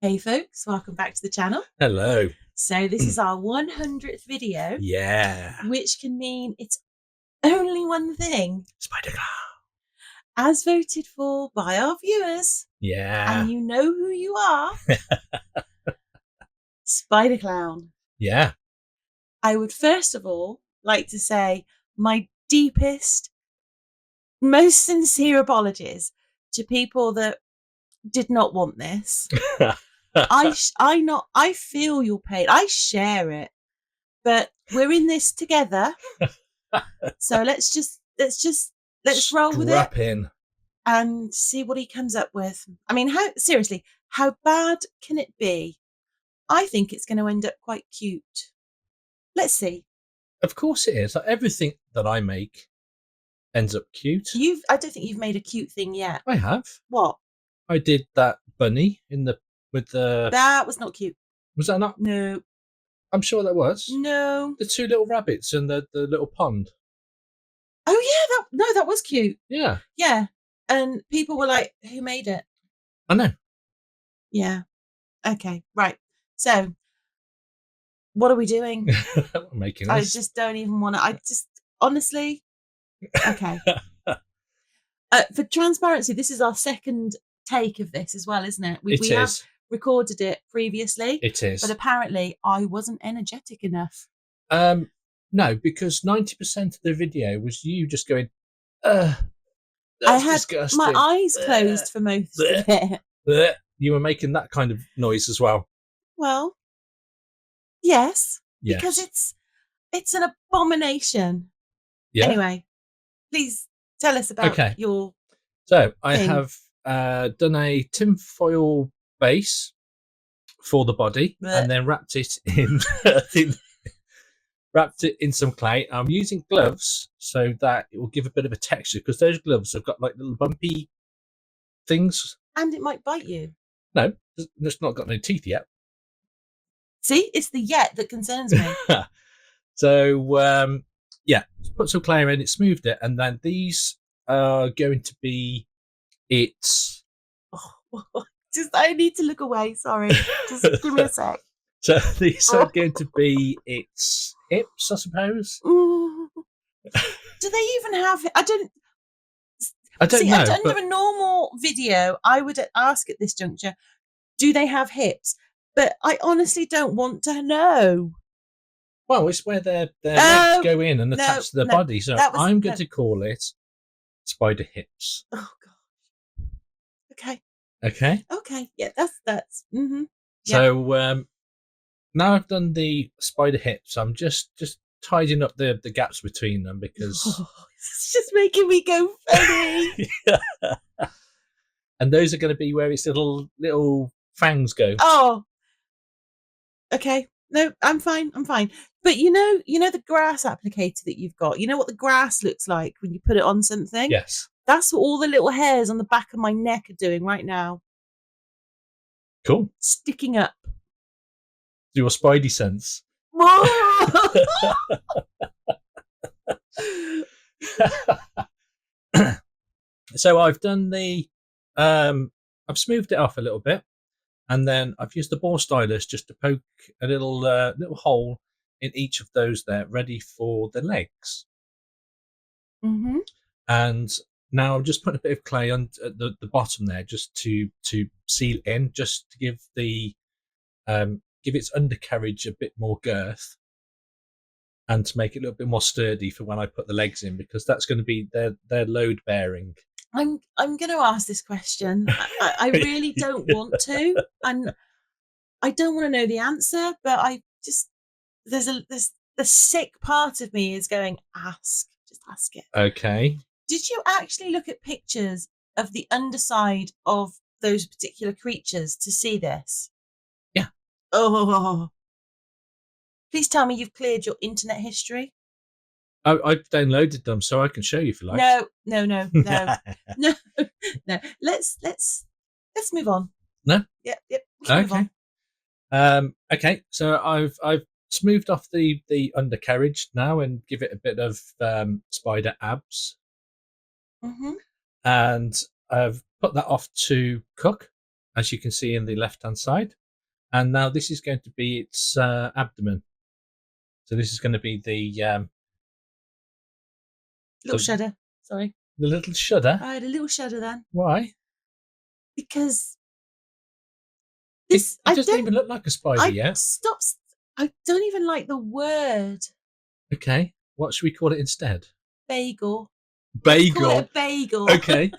Hey folks, welcome back to the channel. Hello. So this is our 100th video. Yeah. Which can mean it's only one thing. Spider Clown. As voted for by our viewers. Yeah. And you know who you are. Spider Clown. Yeah. I would first of all like to say my deepest, most sincere apologies to people that did not want this. I feel your pain. I share it, but we're in this together. So let's roll with it in and see what he comes up with. I mean, how bad can it be? I think it's going to end up quite cute. Let's see. Of course it is. Like, everything that I make ends up cute. I don't think you've made a cute thing yet. I have. What? I did that bunny with the. That was not cute. Was that not? No. I'm sure that was. No. The two little rabbits and the little pond. Oh yeah, that was cute. Yeah. Yeah. And people were like, who made it? I know. Yeah. Okay. Right. So what are we doing? We're making this. I just don't even want to. I just honestly. Okay. For transparency, this is our second take of this as well, isn't it? We have recorded it previously. It is. But apparently I wasn't energetic enough. No, because 90% of the video was you just going, I had disgusting. My eyes closed for most of it. You were making that kind of noise as well. Well, yes. Because it's an abomination. Yeah. Anyway, please tell us about your So I have done a tinfoil base for the body and then wrapped it in some clay. I'm using gloves so that it will give a bit of a texture, because those gloves have got like little bumpy things. And it might bite you. No, it's not got no teeth yet. See, it's the yet that concerns me. So, put some clay in it, smoothed it, and then these are going to be its... I need to look away, sorry. Just give me a sec. So these are going to be its hips, I suppose. Do they even have... I don't know. Under a normal video, I would ask at this juncture, do they have hips? But I honestly don't want to know. Well, it's where their legs go in and attach to the body. So I'm going to call it spider hips. Oh, God. Okay. Okay. Okay. Yeah, that's. Mm-hmm. So now I've done the spider hips, I'm just tidying up the gaps between them, because it's just making me go funny. And those are going to be where its little fangs go. Oh. Okay. No, I'm fine. But you know the grass applicator that you've got? You know what the grass looks like when you put it on something? Yes. That's what all the little hairs on the back of my neck are doing right now. Cool. Sticking up. Your spidey sense. So I've done I've smoothed it off a little bit, and then I've used the bore stylus just to poke a little hole in each of those there, ready for the legs. Mm-hmm. And now I'm just putting a bit of clay on the bottom there, just to seal in, just to give give its undercarriage a bit more girth, and to make it a little bit more sturdy for when I put the legs in, because that's going to be their load bearing. I'm going to ask this question. I really don't want to, and I don't want to know the answer, but I just the sick part of me is going, just ask it. Okay. Did you actually look at pictures of the underside of those particular creatures to see this? Yeah. Oh. Please tell me you've cleared your internet history. I've downloaded them, so I can show you if you like. No. No. Let's move on. No. Yep. Okay. Okay. So I've smoothed off the undercarriage now and give it a bit of spider abs. Mm-hmm. And I've put that off to cook as you can see in the left-hand side. And now this is going to be its abdomen. So this is going to be the little shudder. Sorry. The little shudder. I had a little shudder then. Why? Because it doesn't even look like a spider yet. Stop. I don't even like the word. Okay. What should we call it instead? Bagel. Bagel. Call it a bagel. Okay.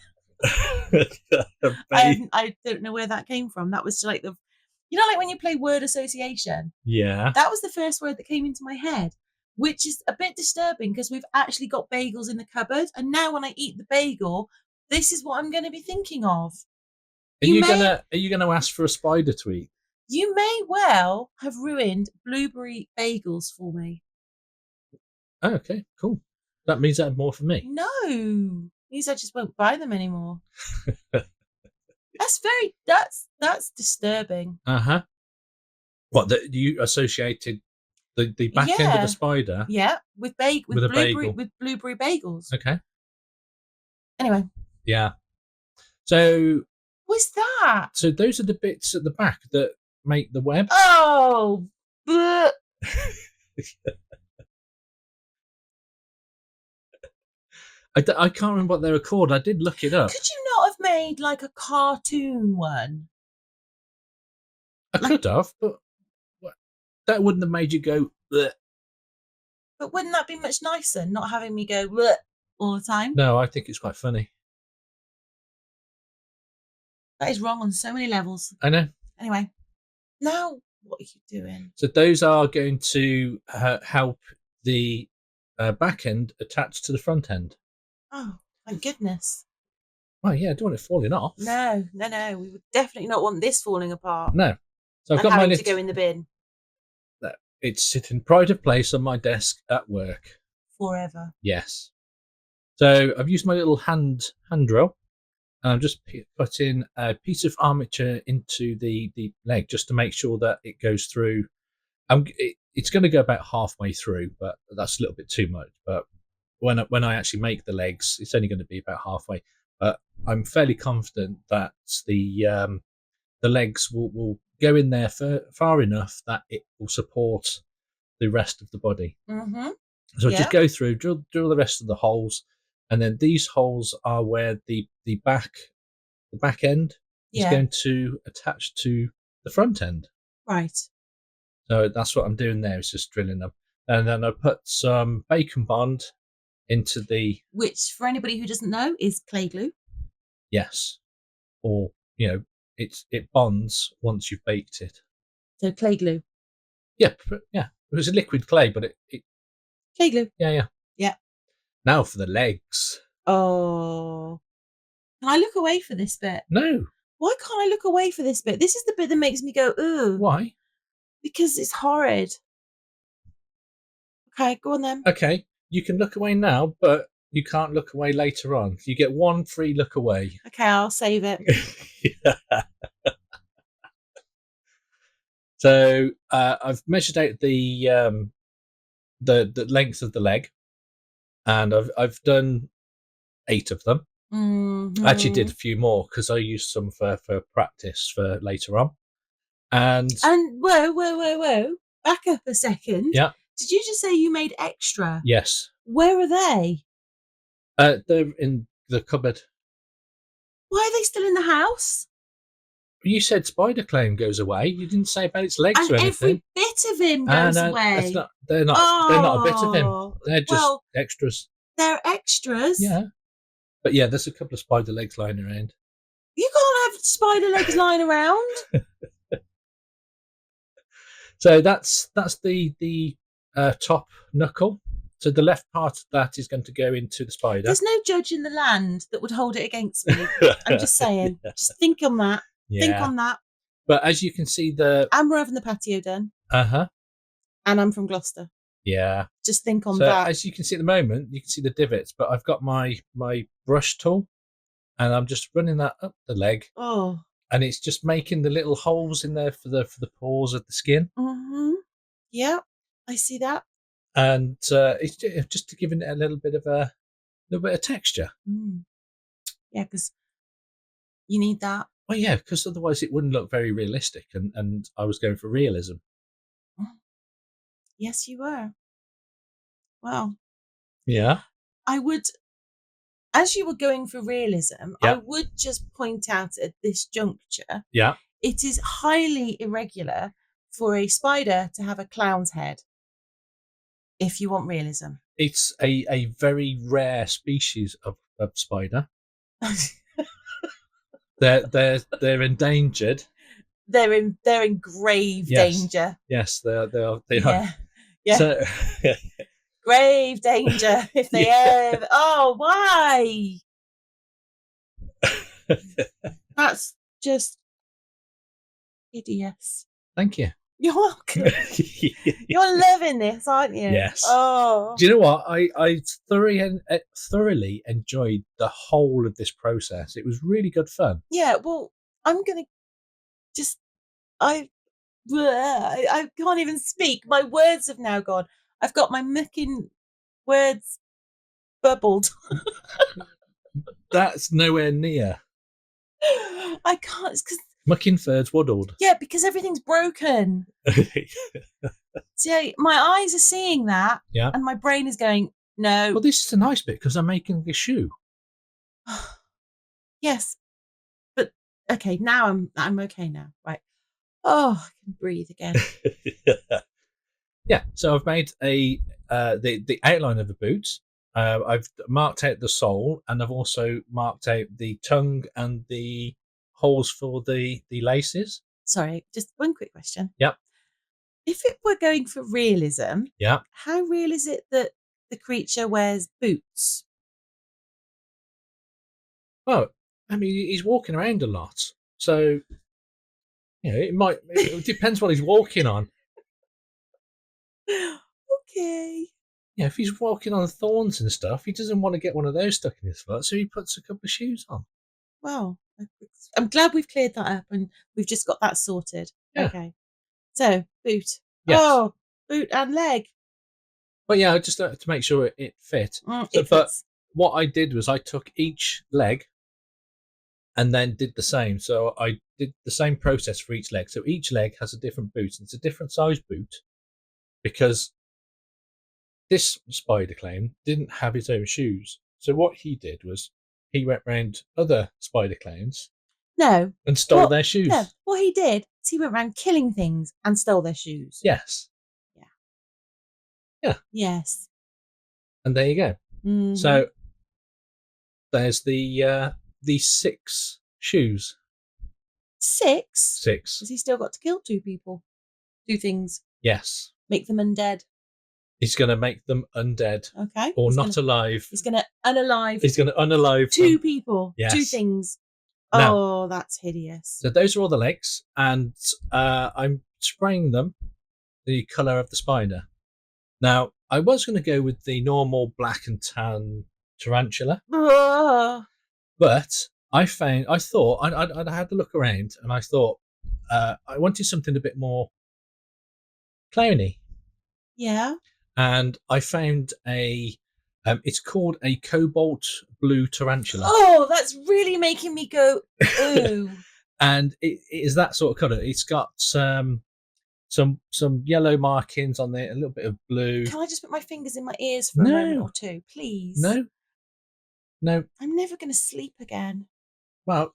I don't know where that came from. That was like like when you play word association. Yeah. That was the first word that came into my head, which is a bit disturbing because we've actually got bagels in the cupboard, and now when I eat the bagel, this is what I'm going to be thinking of. Are you gonna ask for a spider to eat? You may well have ruined blueberry bagels for me. Oh, okay, cool. That means that more for me. No, it means I just won't buy them anymore. That's disturbing. What, that you associated the back end of the spider? Yeah, with blueberry bagels. Okay. Anyway. Yeah. So. What's that? So those are the bits at the back that make the web. Oh. I can't remember what they were called. I did look it up. Could you not have made like a cartoon one? I could have, but that wouldn't have made you go. Bleh. But wouldn't that be much nicer, not having me go bleh all the time? No, I think it's quite funny. That is wrong on so many levels. I know. Anyway, now what are you doing? So those are going to help the back end attach to the front end. Oh, thank goodness. Well, yeah, I don't want it falling off. No. We would definitely not want this falling apart. No. So I've got mine to go in the bin. It's sitting pride of place on my desk at work. Forever. Yes. So I've used my little hand drill, and I'm just putting a piece of armature into the leg just to make sure that it goes through. It's going to go about halfway through, but that's a little bit too much. But when I actually make the legs, it's only going to be about halfway. But I'm fairly confident that the legs will go in there far enough that it will support the rest of the body. Mm-hmm. So just go through, drill the rest of the holes, and then these holes are where the back end is going to attach to the front end. Right. So that's what I'm doing there, is just drilling them. And then I put some bacon bond into which, for anybody who doesn't know, is clay glue. Yes. Or, it bonds once you've baked it. So clay glue. Yeah. It was a liquid clay, but it clay glue. Yeah. Now for the legs. Oh. Can I look away for this bit? No. Why can't I look away for this bit? This is the bit that makes me go, ooh. Why? Because it's horrid. Okay, go on then. Okay, you can look away now, but you can't look away later on. You get one free look away. Okay, I'll save it. Yeah. So I've measured out the length of the leg, and I've done 8 of them. Mm-hmm. I actually did a few more because I used some for practice for later on. And whoa, back up a second. Yeah. Did you just say you made extra? Yes. Where are they? They're in the cupboard. Why are they still in the house? You said spider claim goes away. You didn't say about its legs or anything. Every bit of him goes away. They're not a bit of him. They're just extras. They're extras? Yeah. But yeah, there's a couple of spider legs lying around. You can't have spider legs lying around. So that's the top knuckle. So the left part of that is going to go into the spider. There's no judge in the land that would hold it against me. I'm just saying. Yeah. Just think on that. Yeah. Think on that. But as you can see, and we're having the patio done. Uh-huh. And I'm from Gloucester. Yeah. Just think on that. As you can see at the moment, you can see the divots, but I've got my brush tool, and I'm just running that up the leg. Oh. And it's just making the little holes in there for the pores of the skin. Mm-hmm. Yeah, I see that. And it's just giving it a little bit of texture. Mm. Yeah, because you need that. Well, yeah, because otherwise it wouldn't look very realistic, and I was going for realism. Yes, you were. Well, Yeah. I would, as you were going for realism, Yeah. I would just point out at this juncture, Yeah. it is highly irregular for a spider to have a clown's head, if you want realism. It's a very rare species of spider. They're endangered. They're in grave danger. Yes, they are. Yeah. So, grave danger if they ever. Oh, why? That's just hideous. Thank you. You're welcome. You're loving this, aren't you? Yes. Oh. Do you know what? I thoroughly enjoyed the whole of this process. It was really good fun. Yeah. Well, I'm gonna just. I can't even speak. My words have now gone. I've got my mucking words bubbled. That's nowhere near. I can't. It's because Mucking Ferd's waddled. Yeah, because everything's broken. See, my eyes are seeing that, and my brain is going, no. Well, this is a nice bit because I'm making a shoe. Yes, but okay. Now I'm okay now. Right. Oh, I can breathe again. Yeah. So I've made the outline of the boot. I've marked out the sole, and I've also marked out the tongue and the holes for the laces. Sorry, just one quick question. Yep. If it were going for realism, how real is it that the creature wears boots? Well, I mean, he's walking around a lot, so it depends what he's walking on. Okay. Yeah, if he's walking on thorns and stuff, he doesn't want to get one of those stuck in his foot, so he puts a couple of shoes on. Well, I'm glad we've cleared that up and we've just got that sorted. Yeah. Okay. So, boot. Yes. Oh, boot and leg. But yeah, just to make sure it fit. But what I did was I took each leg and then did the same. So I did the same process for each leg. So each leg has a different boot. And it's a different size boot because this spider clown didn't have his own shoes. So what he did was he went round other spider clowns. No. And stole their shoes. No. What he did is he went around killing things and stole their shoes. Yes. Yeah. Yes. And there you go. Mm-hmm. So there's the 6 shoes. 6? 6. Has he still got to kill 2 people? 2 things? Yes. Make them undead? He's going to make them undead. Okay. Or not alive. He's going to unalive. He's going to unalive 2 people. Yes. 2 things. Now, oh, that's hideous. So those are all the legs, and I'm spraying them the colour of the spider. Now, I was going to go with the normal black and tan tarantula, but I thought I had to look around, and I thought I wanted something a bit more clowny. Yeah. And I found it's called a cobalt blue tarantula. Oh, that's really making me go, ooh. And it is that sort of colour. It's got some yellow markings on there, a little bit of blue. Can I just put my fingers in my ears for a moment or two, please? No. I'm never going to sleep again. Well,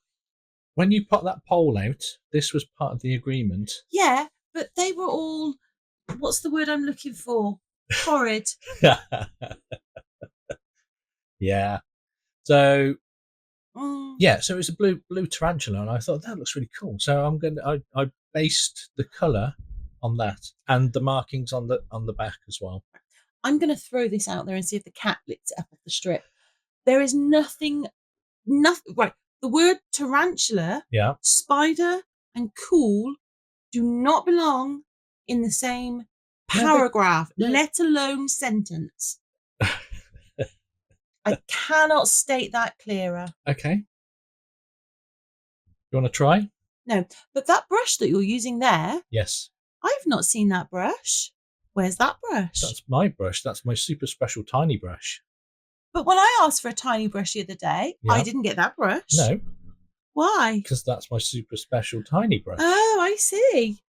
when you put that poll out, this was part of the agreement. Yeah, but they were all, what's the word I'm looking for? Horrid. Yeah. So so it's a blue tarantula, and I thought that looks really cool. So I based the colour on that and the markings on the back as well. I'm going to throw this out there and see if the cat licks it up off the strip. There is nothing right. The word tarantula, spider, and cool do not belong in the same paragraph, let alone sentence. I cannot state that clearer. Okay. You want to try? No, but that brush that you're using there. Yes. I've not seen that brush. Where's that brush? That's my brush. That's my super special tiny brush. But when I asked for a tiny brush the other day, I didn't get that brush. No. Why? Because that's my super special tiny brush. Oh, I see.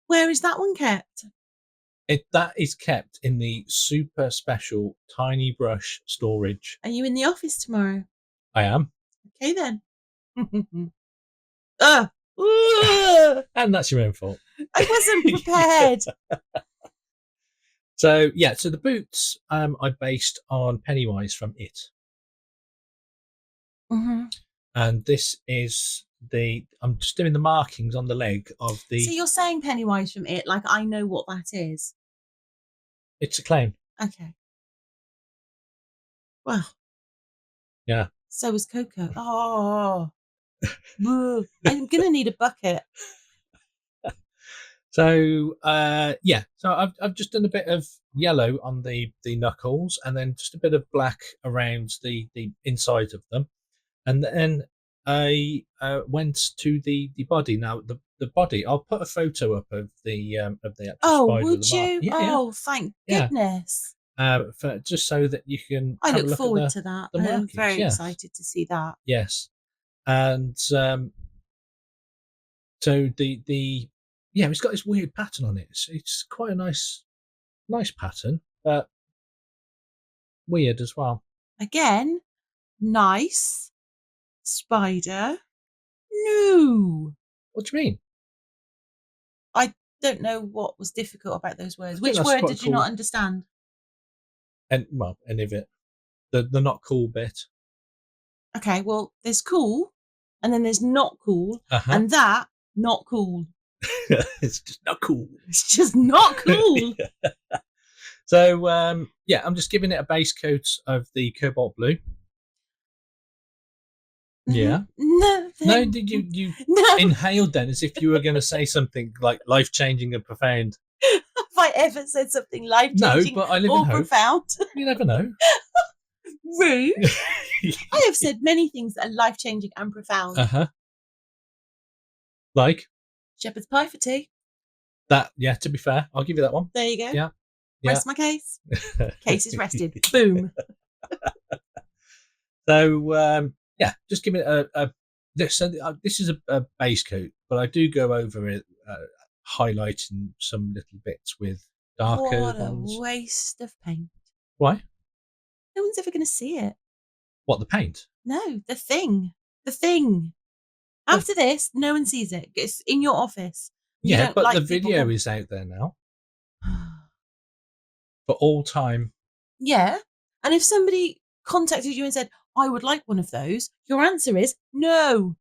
Where is that one kept? That is kept in the super special tiny brush storage. Are you in the office tomorrow? I am. Okay then. And that's your own fault. I wasn't prepared. So the boots I based on Pennywise from It. Mm-hmm. And this is I'm just doing the markings on the leg of the... So you're saying Pennywise from It, like I know what that is. It's a claim. Okay. Well. Yeah. So was Coco. Oh. I'm going to need a bucket. So so I've just done a bit of yellow on the knuckles, and then just a bit of black around the inside of them, and then I went to the body. Now the body, I'll put a photo up of the actual spider. Would you? Yeah. Thank goodness. Just so that you can. I have a look look forward at to that. the I'm markings. very excited to see that. Yes, and so it's got this weird pattern on it. It's quite a nice pattern, but weird as well. Again, nice spider. No. What do you mean? I don't know what was difficult about those words. Which word did you not understand? Any of it. The not cool bit. Okay, well, there's cool, and then there's not cool, and that not cool. It's just not cool. It's just not cool. So I'm just giving it a base coat of the cobalt blue. Yeah. No, did you inhaled then as if you were going to say something like life-changing and profound? Have I ever said something life-changing but I live or in hope. profound? You never know. Rude. I have said many things that are life-changing and profound. Like? Shepherd's pie for tea. That, to be fair, I'll give you that one. There you go. Yeah. Rest my case. Case is rested. Boom. So, just give it this is a base coat, but I do go over it, highlighting some little bits with darker What ones. a waste of paint. Why? No one's ever going to see it. What, the paint? No, the thing. The thing. After this, no one sees it. It's in your office. But the video is out there now. For all time. Yeah. And if somebody contacted you and said, I would like one of those, your answer is no.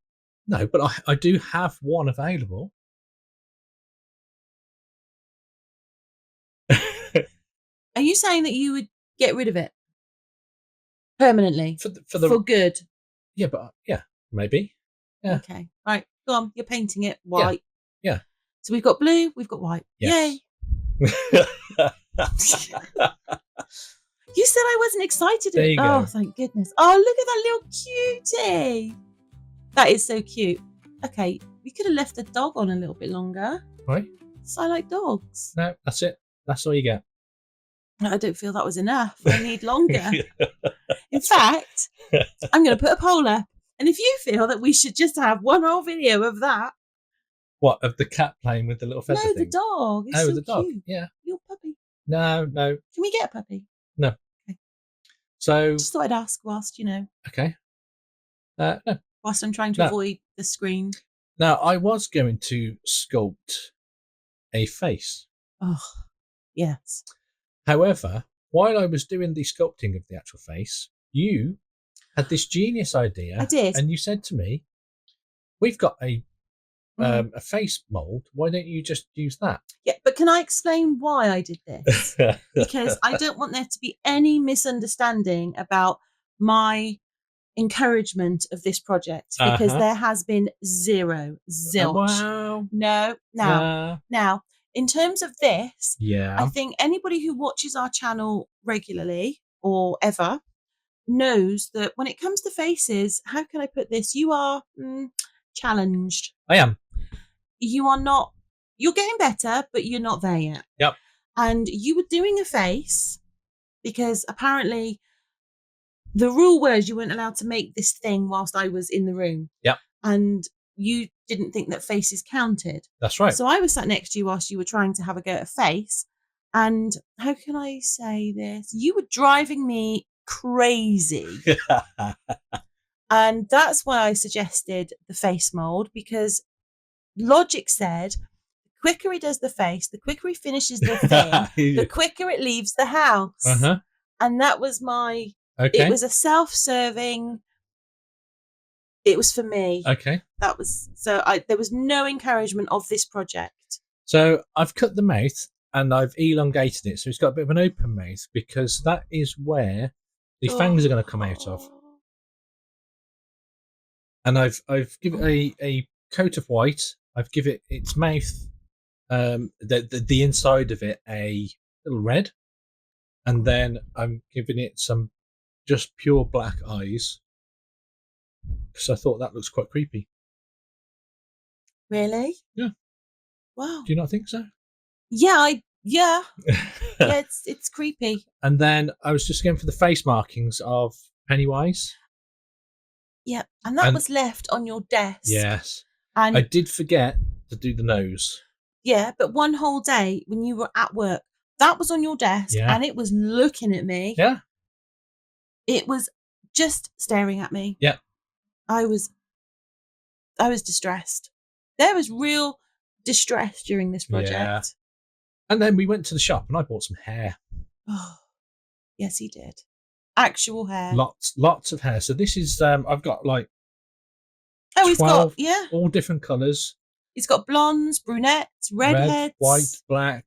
No, but I do have one available. Are you saying that you would get rid of it? Permanently? For good? Yeah, but maybe. Yeah. Okay. Right. Go on. You're painting it white. Yeah. So we've got blue, we've got white. Yes. Yay. You said I wasn't excited. There you go. Oh, thank goodness. Oh, look at that little cutie. That is so cute. Okay, we could have left the dog on a little bit longer. Right. So I like dogs. No, that's it. That's all you get. I don't feel that was enough. I need longer. In fact, I'm going to put a poll up. And if you feel that we should just have one whole video of that. What, of the cat playing with the little feather thing? No, the dog. It's so the dog. cute. Yeah. Your puppy. No. Can we get a puppy? No. Okay. So. Just thought I'd ask whilst, Okay. No. Whilst I'm trying to avoid the screen. Now, I was going to sculpt a face. Oh, yes. However, while I was doing the sculpting of the actual face, you had this genius idea. I did. And you said to me, we've got a face mold. Why don't you just use that? Yeah, but can I explain why I did this? Because I don't want there to be any misunderstanding about my encouragement of this project, because there has been zilch. Wow. No. Now, in terms of this, I think anybody who watches our channel regularly or ever knows that when it comes to faces, how can I put this? You are challenged. I am. You are not. You're getting better, but you're not there yet. Yep. And you were doing a face because apparently the rule was you weren't allowed to make this thing whilst I was in the room. Yep. And you didn't think that faces counted. That's right. So I was sat next to you whilst you were trying to have a go at a face. And how can I say this? You were driving me crazy. And that's why I suggested the face mold, because logic said the quicker he does the face, the quicker he finishes the thing, the quicker it leaves the house. Uh-huh. And that was my... Okay. It was a self-serving... It was for me. Okay. That was... So there was no encouragement of this project. So I've cut the mouth and I've elongated it. So it's got a bit of an open mouth because that is where the fangs are going to come out of. And I've given it a coat of white. I've given it its mouth, the inside of it, a little red. And then I'm giving it some just pure black eyes. Because I thought that looks quite creepy. Really? Yeah. Wow. Do you not think so? Yeah, yeah, it's creepy. And then I was just going for the face markings of Pennywise. Yeah, and that was left on your desk. Yes. And I did forget to do the nose. Yeah, but one whole day when you were at work, that was on your desk and it was looking at me. Yeah. It was just staring at me. Yeah. I was distressed. There was real distress during this project. Yeah. And then we went to the shop and I bought some hair. Oh, yes, he did. Actual hair. Lots of hair. So this is I've got like he's got all different colours. He's got blondes, brunettes, redheads, red, white, black.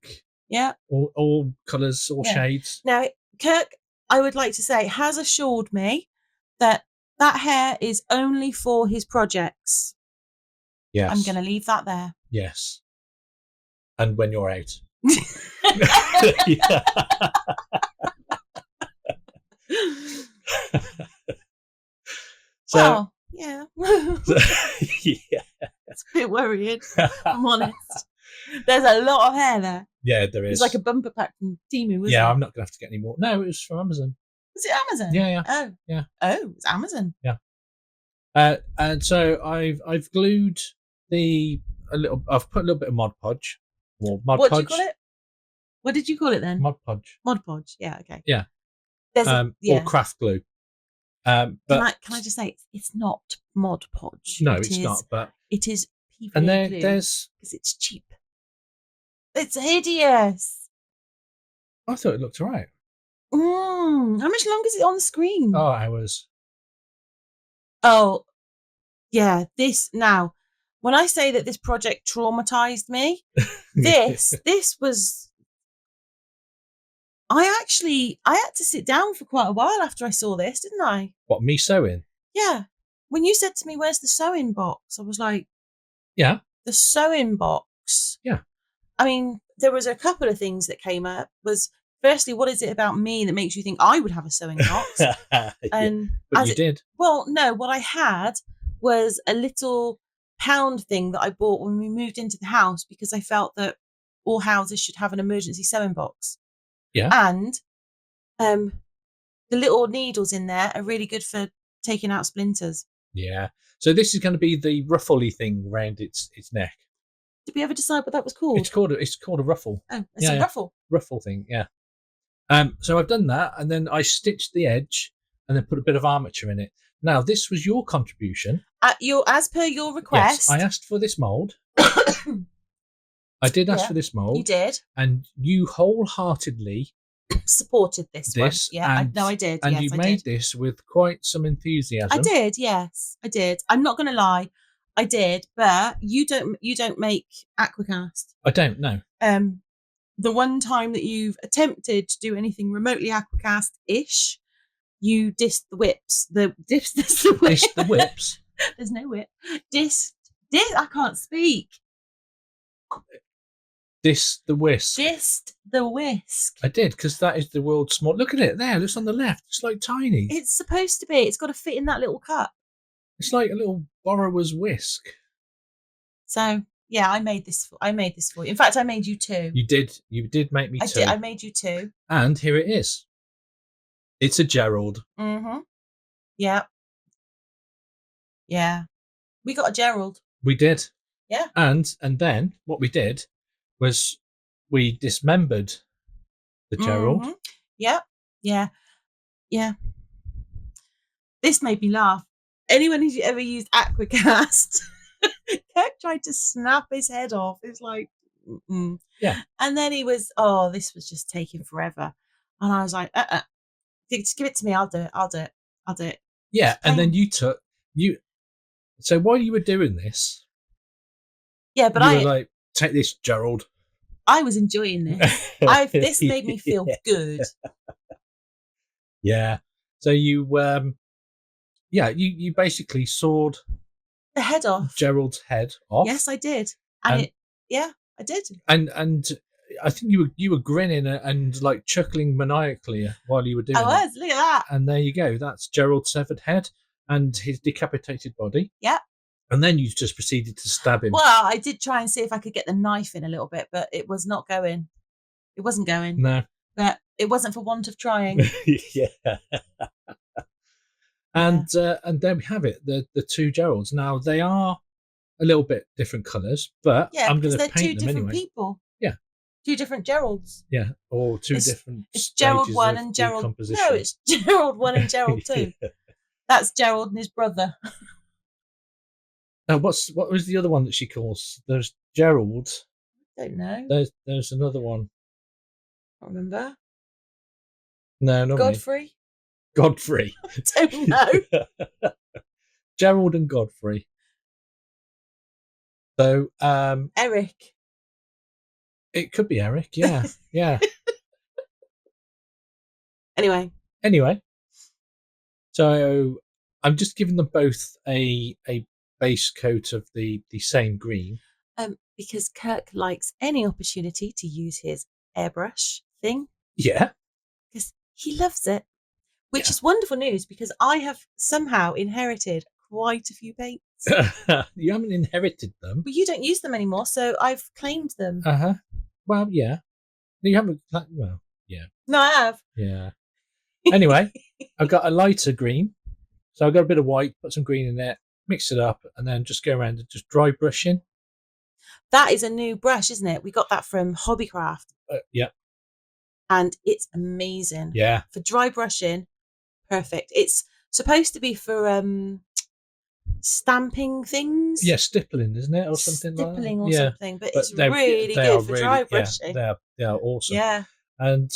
Yeah. All colours, all shades. Now, Kirk, I would like to say, has assured me that hair is only for his projects. Yes. I'm going to leave that there. Yes. And when you're out. So, well, yeah. Yeah. It's a bit worrying, I'm honest. There's a lot of hair there. Yeah, there is. It's like a bumper pack from Temu, wasn't it? Yeah, I'm not going to have to get any more. No, it was from Amazon. Was it Amazon? Yeah. Oh. Yeah. Oh, it's Amazon. Yeah. And so I've glued I've put a little bit of Mod Podge. Or Mod Podge. What did you call it? What did you call it then? Mod Podge. Mod Podge. Yeah, okay. Yeah. There's or craft glue. But can I just say it's not Mod Podge? No, it's not. But it is PVA and glue there's because it's cheap. It's hideous. I thought it looked alright. How much longer is it on the screen? Oh, hours. Oh, yeah. This now, when I say that this project traumatized me, this was. I had to sit down for quite a while after I saw this, didn't I? What, me sewing? Yeah. When you said to me, "Where's the sewing box?" I was like, "Yeah, the sewing box." Yeah. I mean, there was a couple of things that came up. Was firstly, what is it about me that makes you think I would have a sewing box? And but you did. Well, no. What I had was a little pound thing that I bought when we moved into the house because I felt that all houses should have an emergency sewing box. Yeah. And the little needles in there are really good for taking out splinters. Yeah. So this is going to be the ruffly thing around its neck. Did we ever decide what that was called? It's called a ruffle. Oh, it's a ruffle. Ruffle thing, yeah. So I've done that, and then I stitched the edge, and then put a bit of armature in it. Now this was your contribution. As per your request. Yes, I asked for this mould. I did ask for this mould. You did, and you wholeheartedly supported this one. Yeah, I did. And yes, you I made did. this with quite some enthusiasm. I did. Yes, I did. I'm not going to lie. I did, but you don't make AquaCast. I don't know. The one time that you've attempted to do anything remotely AquaCast-ish, you dissed the whips. Dissed the whips. There's no whip. I can't speak. Dissed the whisk. Dissed the whisk. I did, because that is the world's small. Look at it there. It's on the left. It's like tiny. It's supposed to be. It's got to fit in that little cup. It's like a little borrower's whisk. So yeah, I made this for you. In fact, I made you two. You did make me two. I made you two. And here it is. It's a Gerald. Mm-hmm. Yeah. Yeah. We got a Gerald. We did. Yeah. And then what we did was we dismembered the Gerald. Mm-hmm. Yeah. Yeah. Yeah. This made me laugh. Anyone who's ever used AquaCast, Kirk tried to snap his head off. It was like, mm-mm. Yeah. And then he was, this was just taking forever. And I was like, just give it to me. I'll do it. Yeah. And then so while you were doing this, yeah, but you were like, take this, Gerald. I was enjoying this. This made me feel good. Yeah. So you basically sawed the head off. Gerald's head off. Yes, I did. I did. And I think you were grinning and like chuckling maniacally while you were doing it. I was. Look at that. And there you go. That's Gerald's severed head and his decapitated body. Yeah. And then you just proceeded to stab him. Well, I did try and see if I could get the knife in a little bit, but it was not going. It wasn't going. No. But it wasn't for want of trying. Yeah. And there we have it. The two Geralds. Now they are a little bit different colours, but I'm going to paint them anyway. They're two different people. Yeah. Two different Geralds. Yeah, or different. It's Gerald 1 and Gerald. No, it's Gerald 1 and Gerald 2. Yeah. That's Gerald and his brother. What was the other one that she calls? There's Gerald. I don't know. There's another one. I don't remember. No, not Godfrey. Me. Godfrey. I don't know. Gerald and Godfrey. So Eric. It could be Eric. Yeah, yeah. Anyway. So I'm just giving them both a base coat of the same green. Because Kirk likes any opportunity to use his airbrush thing. Yeah. Because he loves it. Which is wonderful news because I have somehow inherited quite a few paints. You haven't inherited them. But you don't use them anymore, so I've claimed them. Uh-huh. Well, yeah. You haven't... Well, yeah. No, I have. Yeah. Anyway, I've got a lighter green. So I've got a bit of white, put some green in it, mix it up, and then just go around and just dry brushing. That is a new brush, isn't it? We got that from Hobbycraft. Yeah. And it's amazing. Yeah. For dry brushing, perfect. It's supposed to be for stamping things. Yeah, stippling, isn't it? Or something like that. Stippling or something. But it's really good for dry brushing. Yeah, they are awesome. Yeah. And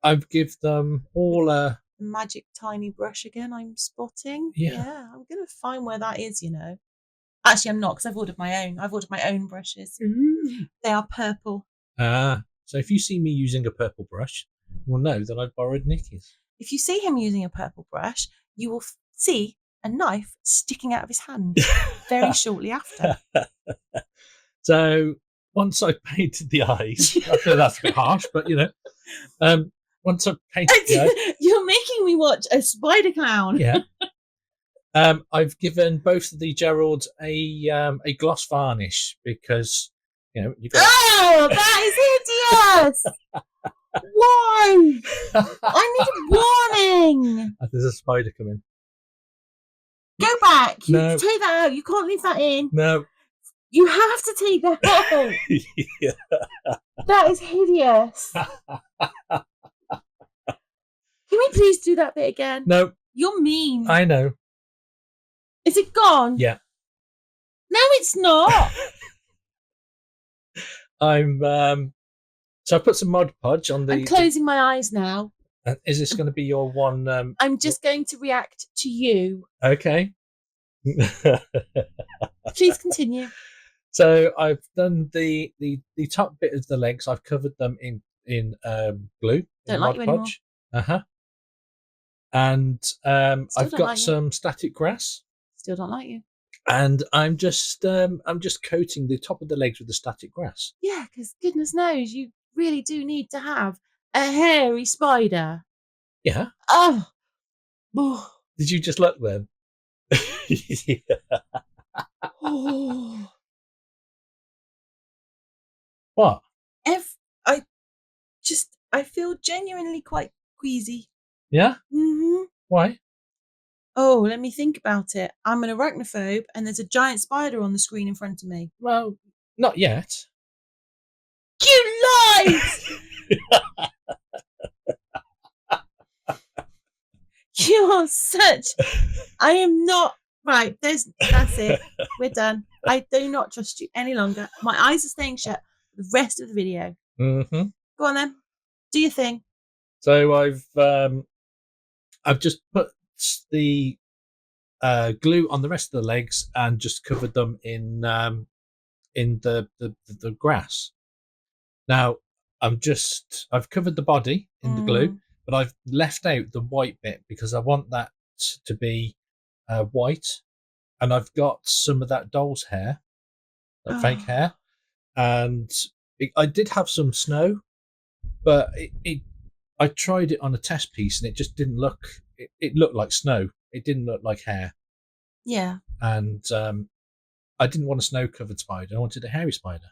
I've give them all a magic tiny brush again, I'm spotting. Yeah. I'm going to find where that is, Actually, I'm not because I've ordered my own. I've ordered my own brushes. They are purple. So if you see me using a purple brush, you'll know that I've borrowed Nikki's. If you see him using a purple brush, you will see a knife sticking out of his hand very shortly after. So once I painted the eyes, I feel that's a bit harsh, but once I painted the eyes, you're making me watch a spider clown. Yeah. I've given both of the Geralds a gloss varnish because you've got. Oh, that is hideous! Why? I need a warning. There's a spider coming. Go back. No. Take that out. You can't leave that in. No. You have to take that out. Yeah. That is hideous. Can we please do that bit again? No. You're mean. I know. Is it gone? Yeah. No, it's not. So I put some Mod Podge on the. I'm closing my eyes now. Is this going to be your one? I'm just going to react to you. Okay. Please continue. So I've done the top bit of the legs. I've covered them in glue. Don't like you anymore. And I've got some static grass. Still don't like you. And I'm just coating the top of the legs with the static grass. Yeah, because goodness knows you really do need to have a hairy spider. Yeah. Oh. Did you just look then? Yeah. Oh. What? I feel genuinely quite queasy. Yeah? Mm-hmm. Why? Oh, let me think about it. I'm an arachnophobe, and there's a giant spider on the screen in front of me. Well, not yet. You lied! You are such. I am not. Right, that's it. We're done. I do not trust you any longer. My eyes are staying shut for the rest of the video. Mm-hmm. Go on then. Do your thing. So I've just put the glue on the rest of the legs and just covered them in the grass. Now I've covered the body in the glue, but I've left out the white bit because I want that to be white, and I've got some of that doll's hair, that fake hair, and I did have some snow, but I tried it on a test piece and it just didn't look. It looked like snow. It didn't look like hair. Yeah. And I didn't want a snow-covered spider. I wanted a hairy spider.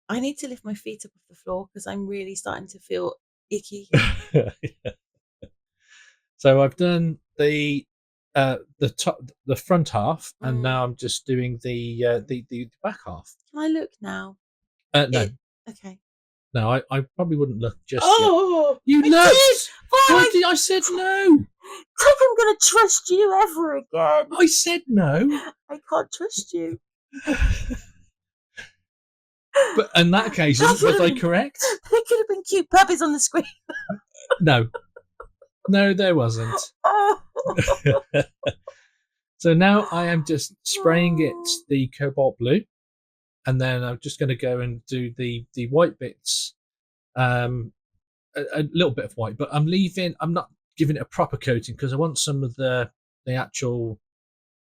I need to lift my feet up off the floor because I'm really starting to feel icky. So I've done the front half, and now I'm just doing the back half. Can I look now? No. Okay. No, I probably wouldn't look just yet. You looked! I said no! Think I'm going to trust you ever again. I said no. I can't trust you. But in that occasion, was I correct? There could have been cute puppies on the screen. No, there wasn't. So now I am just spraying it the cobalt blue, and then I'm just going to go and do the white bits, a little bit of white, but I'm not giving it a proper coating because I want some of the actual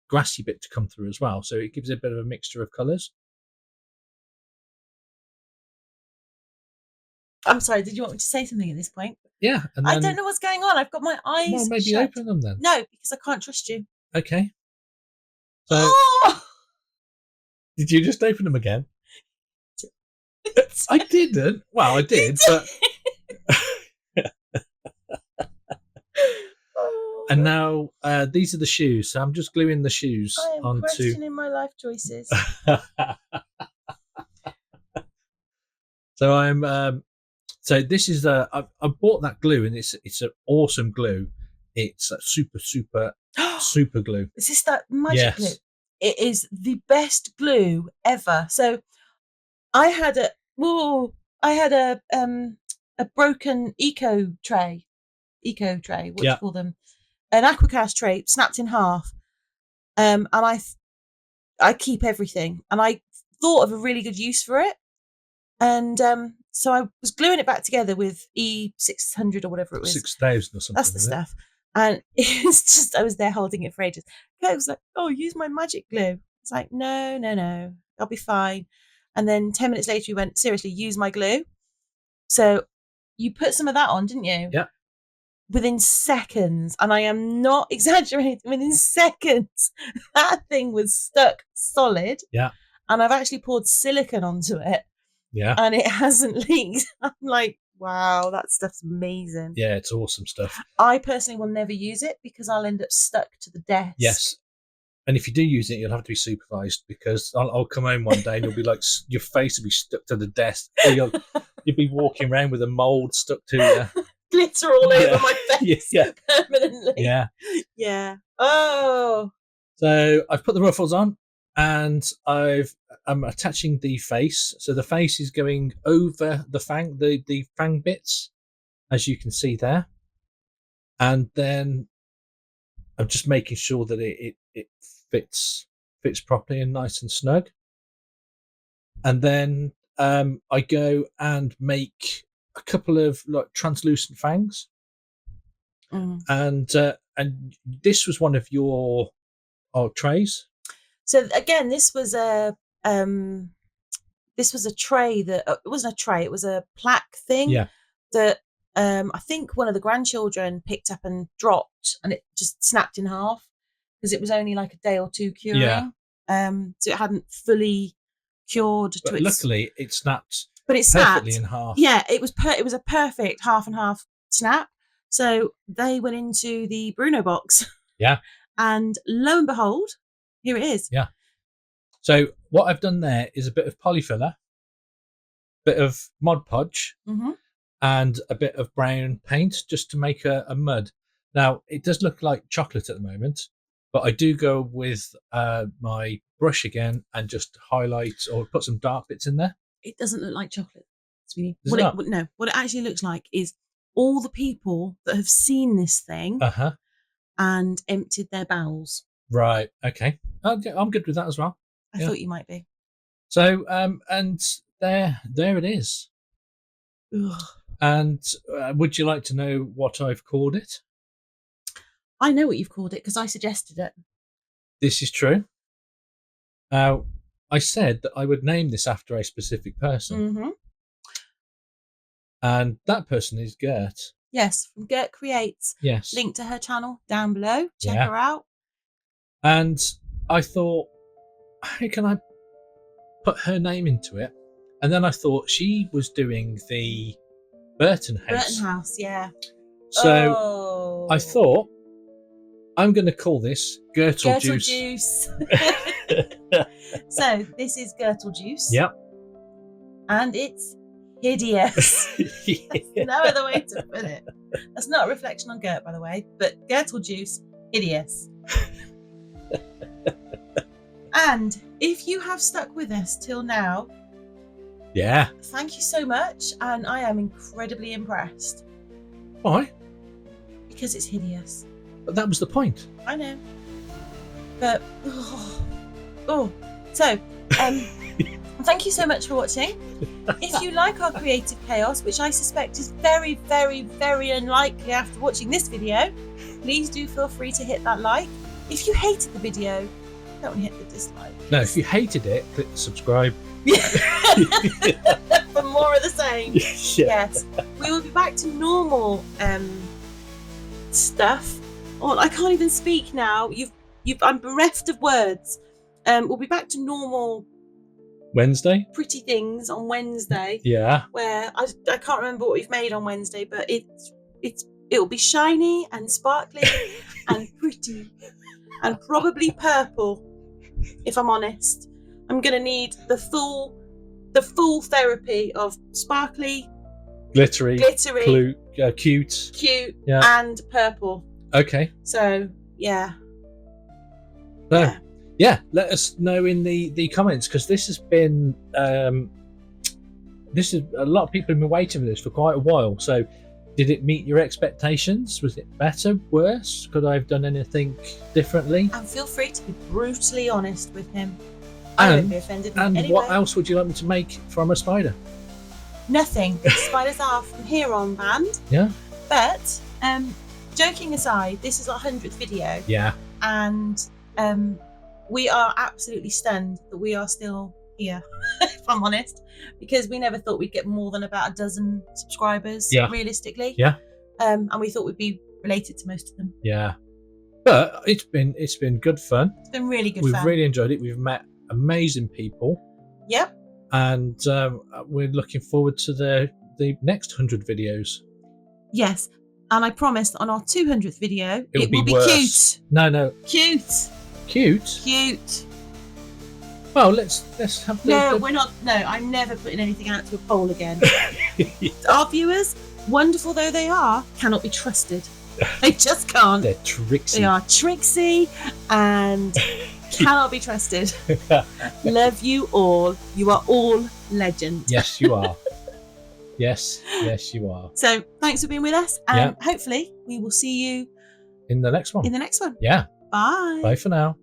grassy bit to come through as well, so it gives it a bit of a mixture of colours. I'm sorry, did you want me to say something at this point? Yeah. And then, I don't know what's going on. I've got my eyes well, maybe shut. open them then. No, because I can't trust you. Okay. So, did you just open them again? I didn't. Well, I did, but... And now these are the shoes. So I'm just gluing the shoes I am questioning my life choices. So I'm... So this is I bought that glue, and it's an awesome glue. It's a super glue. Is this that magic glue? It is the best glue ever. So I had a broken eco tray. What do you call them? An AquaCast tray snapped in half. And I keep everything, and I thought of a really good use for it. And so I was gluing it back together with E600 or whatever it was. 6,000 or something. That's the stuff. And it's just, I was there holding it for ages. Kirk was like, oh, use my magic glue. It's like, no, I'll be fine. And then 10 minutes later, he went, seriously, use my glue. So you put some of that on, didn't you? Yeah. Within seconds, and I am not exaggerating, within seconds, that thing was stuck solid. Yeah. And I've actually poured silicone onto it. Yeah. And it hasn't leaked. I'm like, wow, that stuff's amazing. Yeah, it's awesome stuff. I personally will never use it because I'll end up stuck to the desk. Yes. And if you do use it, you'll have to be supervised, because I'll come home one day and you'll be like, your face will be stuck to the desk. Or you'll be walking around with a mould stuck to you. Glitter all over my face permanently. Yeah. Yeah. Oh. So I've put the ruffles on, and I'm attaching the face. So the face is going over the fang, the fang bits, as you can see there. And then I'm just making sure that it fits properly and nice and snug. And then I go and make a couple of like translucent fangs. And this was one of your trays. So again, this was a tray that it wasn't a tray; it was a plaque thing. Yeah. That I think one of the grandchildren picked up and dropped, and it just snapped in half because it was only like a day or two curing. Yeah. So it hadn't fully cured. But luckily, it snapped. But it perfectly snapped in half. Yeah, it was a perfect half and half snap. So they went into the Bruno box. Yeah. And lo and behold, here it is. Yeah. So what I've done there is a bit of polyfiller, bit of Mod Podge, and a bit of brown paint just to make a mud. Now, it does look like chocolate at the moment, but I do go with my brush again and just highlight or put some dark bits in there. It doesn't look like chocolate, sweetie. Does it not? No, what it actually looks like is all the people that have seen this thing and emptied their bowels. Right. Okay. I'm good with that as well. I thought you might be. So, and there it is. Ugh. And would you like to know what I've called it? I know what you've called it because I suggested it. This is true. Now, I said that I would name this after a specific person. And that person is Gert. Yes, from Gert Creates. Yes. Link to her channel down below. Check her out. And I thought, how can I put her name into it? And then I thought she was doing the Burton House. Burton House, yeah. So I thought, I'm going to call this Gertle Juice. So this is Gertle Juice. Yep. And it's hideous. No other way to put it. That's not a reflection on Gert, by the way, but Gertle Juice, hideous. And if you have stuck with us till now, thank you so much, and I am incredibly impressed. Why? Because it's hideous. But that was the point. I know. But so thank you so much for watching. If you like our creative chaos, which I suspect is very, very, very unlikely after watching this video, please do feel free to hit that like. If you hated the video, don't hit the dislike. No, if you hated it, click the subscribe. For more of the same. Yes. We will be back to normal stuff. Oh, I can't even speak now. I'm bereft of words. We'll be back to normal Wednesday. Pretty things on Wednesday. Yeah. Where I can't remember what we've made on Wednesday, but it'll be shiny and sparkly and pretty and probably purple. If I'm honest, I'm gonna need the full therapy of sparkly, glittery, cute, and purple. Okay. So yeah. Yeah. Let us know in the comments, because this has been this is a lot of people have been waiting for this for quite a while. So, did it meet your expectations? Was it better, worse? Could I have done anything differently? And feel free to be brutally honest with him. I won't be offended. And anyway, what else would you like me to make from a spider? Nothing. Spiders are from here on banned. Yeah. But joking aside, this is our 100th video. Yeah. And we are absolutely stunned that we are still here, if I'm honest, because we never thought we'd get more than about a dozen subscribers, realistically. Yeah. And we thought we'd be related to most of them. Yeah. But it's been good fun. It's been really good fun. We've really enjoyed it. We've met amazing people. Yep. And we're looking forward to the next 100 videos. Yes. And I promise that on our 200th video, it will be cute. No. Cute. Cute. Well, let's have the... No, we're not. No, I'm never putting anything out to a poll again. Our viewers, wonderful though they are, cannot be trusted. They just can't. They're tricksy. They are tricksy and cannot be trusted. Love you all. You are all legends. Yes, you are. Yes, you are. So thanks for being with us, and hopefully we will see you in the next one. Yeah. Bye. Bye for now.